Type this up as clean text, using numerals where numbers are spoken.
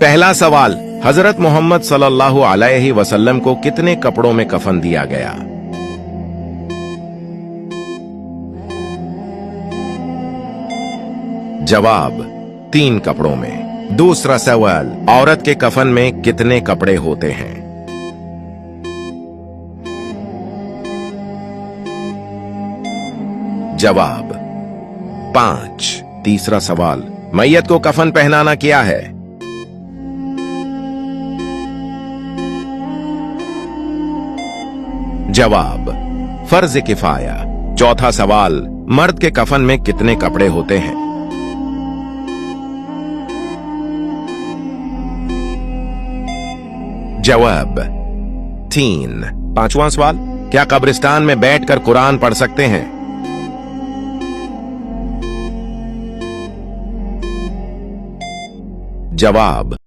पहला सवाल, हजरत मोहम्मद सल्लल्लाहु अलैहि वसल्लम को कितने कपड़ों में कफन दिया गया? जवाब, 3 कपड़ों में। दूसरा सवाल, औरत के कफन में कितने कपड़े होते हैं? जवाब, 5। तीसरा सवाल, मैयत को कफन पहनाना क्या है? जवाब, फर्ज किफाया। चौथा सवाल, मर्द के कफन में कितने कपड़े होते हैं? जवाब, 3। पांचवां सवाल, क्या कब्रिस्तान में बैठकर कुरान पढ़ सकते हैं? जवाब,